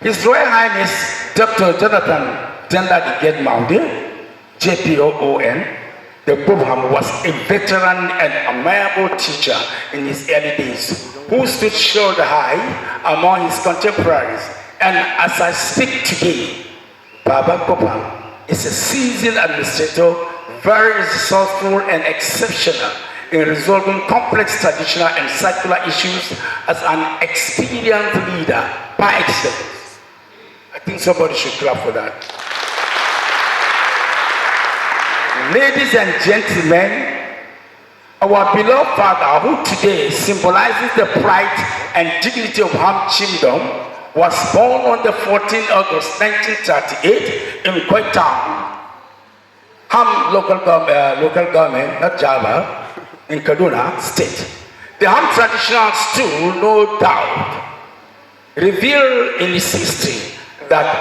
His Royal Highness Dr. Jonathan Danladi Gyet Maude, JPOON, the Popham was a veteran and amiable teacher in his early days, who stood shoulder high among his contemporaries. And as I speak today, Baba Popham is a seasoned administrator, very resourceful and exceptional in resolving complex traditional and secular issues as an experienced leader by excellence. I think somebody should clap for that. Ladies and gentlemen, our beloved father, who today symbolizes the pride and dignity of Ham Kingdom, was born on the 14th August 1938 in Gyet Town, Ham local government, not Java, in Kaduna State. The Ham traditional stool, no doubt, revealed in its history that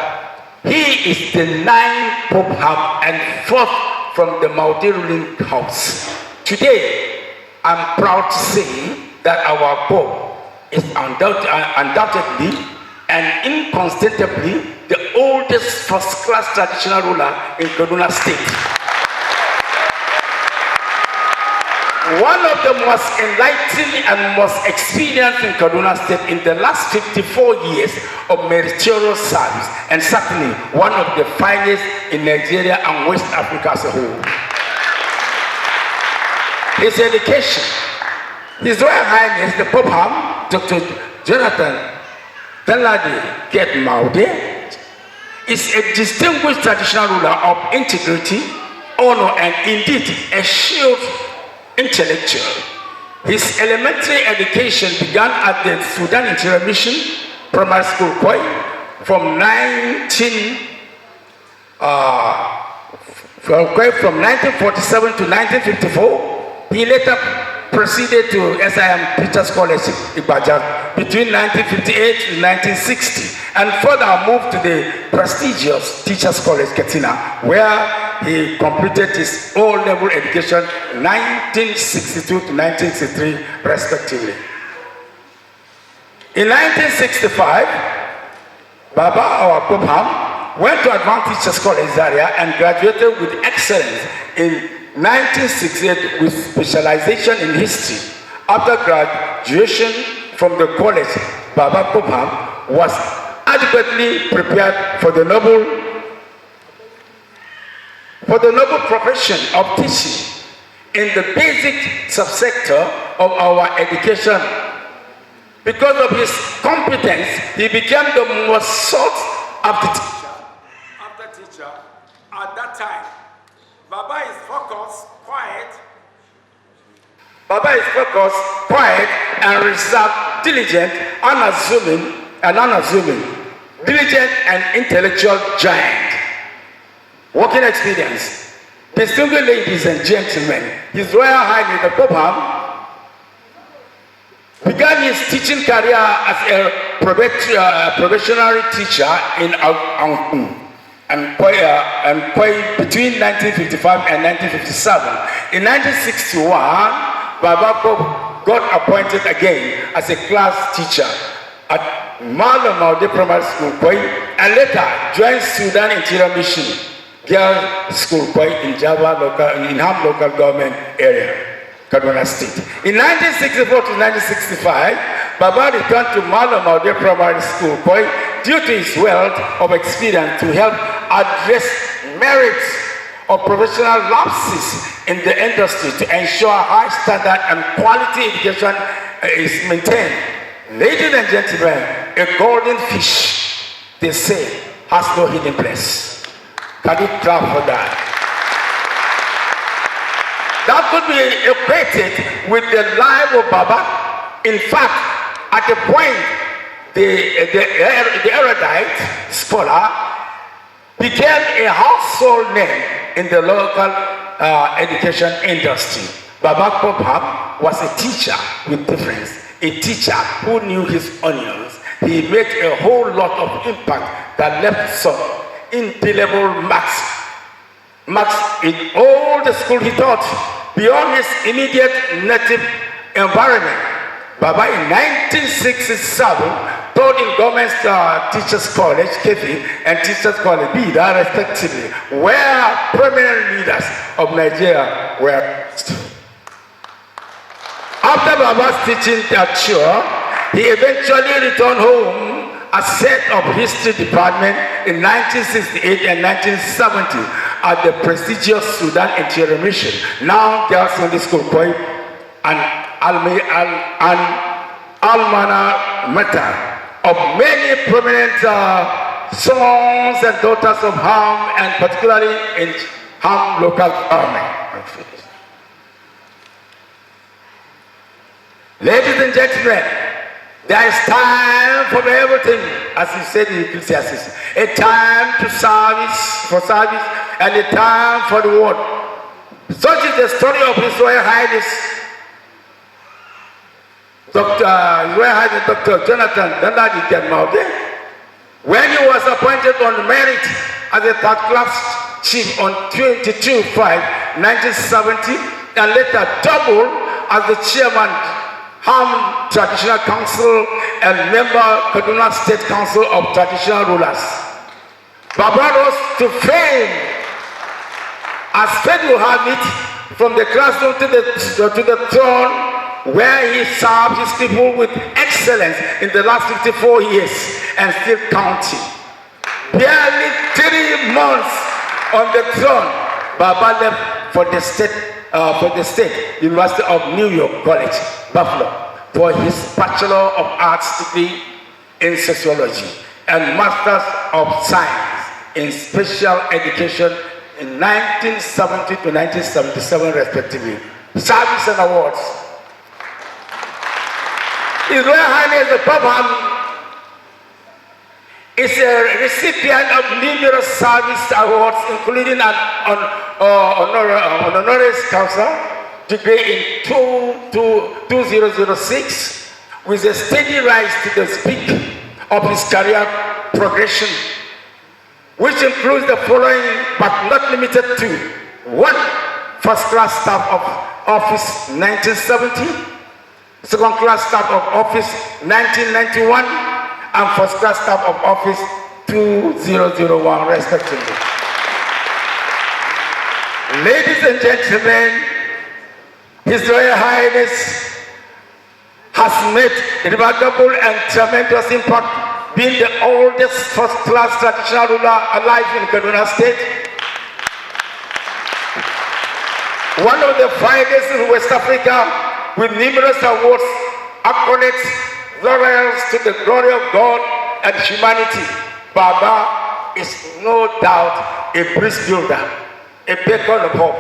he is the ninth Popham and fourth from the Maude ruling house. Today, I'm proud to say that our Pope is undoubtedly and incontestably the oldest first-class traditional ruler in Kaduna State. One of the most enlightened and most experienced in Kaduna State in the last 54 years of meritorious service, and certainly one of the finest in Nigeria and West Africa as a whole. His education, His Royal Highness the Popham, Dr. Jonathan Danladi Gyet Maude, is a distinguished traditional ruler of integrity, honor, and indeed a shield intellectual. His elementary education began at the Sudan Interior Mission Primary School, Koi, from 1947 to 1954. He later proceeded to SIM Teachers College, Ibadan, between 1958 and 1960, and further moved to the prestigious Teachers College, Katsina, where he completed his O-level education 1962 to 1963, respectively. In 1965, Baba, our Popham, went to Advanced Teachers College, Zaria, and graduated with excellence in 1968 with specialization in history. After graduation from the college, Baba Popham was adequately prepared for the noble profession of teaching in the basic subsector of our education. Because of his competence, he became the most sought after teacher at that time. Baba is focused, quiet, and reserved, diligent, unassuming, diligent and intellectual giant. Working experience. Distinguished ladies and gentlemen, His Royal Highness the Popham began his teaching career as a probationary teacher in and between 1955 and 1957. In 1961, Baba Pope got appointed again as a class teacher at Maude Primary School, and later joined Sudan Interior Mission Girls School in Ham local government area, Kaduna State. In 1964 to 1965, Baba returned to Maude Primary School due to his wealth of experience to help address merits of professional lapses in the industry to ensure high standard and quality education is maintained. Ladies and gentlemen, a golden fish, they say, has no hidden place. Can you clap for that? That could be equated with the life of Baba. In fact, at the point, the erudite scholar became a household name in the local education industry. Baba Popham was a teacher with difference, a teacher who knew his onions. He made a whole lot of impact that left some indelible marks in all the school he taught. Beyond his immediate native environment, Baba in 1967 taught in Government Teachers College, KP, and Teachers College, BIDA, respectively, where prominent leaders of Nigeria were. After Baba's teaching at Chua, he eventually returned home as head of history department in 1968 and 1970 at the prestigious Sudan Interior Mission, now Girls Sunday School, Koi, and alma mater of many prominent sons and daughters of Ham, and particularly in Ham local government. Ladies and gentlemen, there is time for everything, as he said in Ecclesiastes. A time to service, and a time for the word. Such is the story of His Royal Highness Dr. Jonathan Danladi Gyet Maude, when he was appointed on merit as a third-class chief on 22/5/1970, and later doubled as the chairman, Ham Traditional Council, and member, Kaduna State Council of Traditional Rulers. Baba rose to fame, as fate will have it, from the classroom to the throne, where he served his people with excellence in the last 54 years and still counting. Barely 3 months on the throne, Baba left for the State University of New York College, Buffalo, for his Bachelor of Arts degree in Sociology and Masters of Science in Special Education in 1970 to 1977 respectively. Service and awards. His Royal Highness the Pope is a recipient of numerous service awards, including an honoris causa degree in 2006, with a steady rise to the peak of his career progression, which includes the following, but not limited to: 1. First-class staff of office 1970, second-class staff of office 1991, and first-class staff of office 2001, respectively. Ladies and gentlemen, His Royal Highness has made remarkable and tremendous impact, being the oldest first-class traditional ruler alive in Kaduna State, one of the finest in West Africa, with numerous awards, accolades, laurels to the glory of God and humanity. Baba is no doubt a bridge builder, a beacon of hope,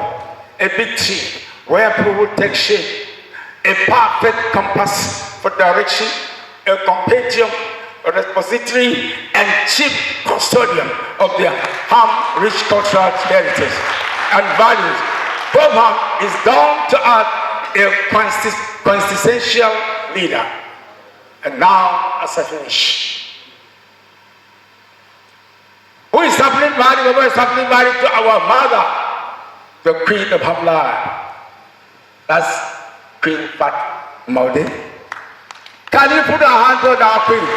a big tree where people take shape, a perfect compass for direction, a compendium, a repository, and chief custodian of the Ham-rich cultural heritage and values. Pope Ham is down to earth, a quintessential leader. And now, as I finish, who is happily married? Baba is happily married to our mother, the Queen of Hamla. That's Queen Fat Maude. Can you put a hand on our Queen?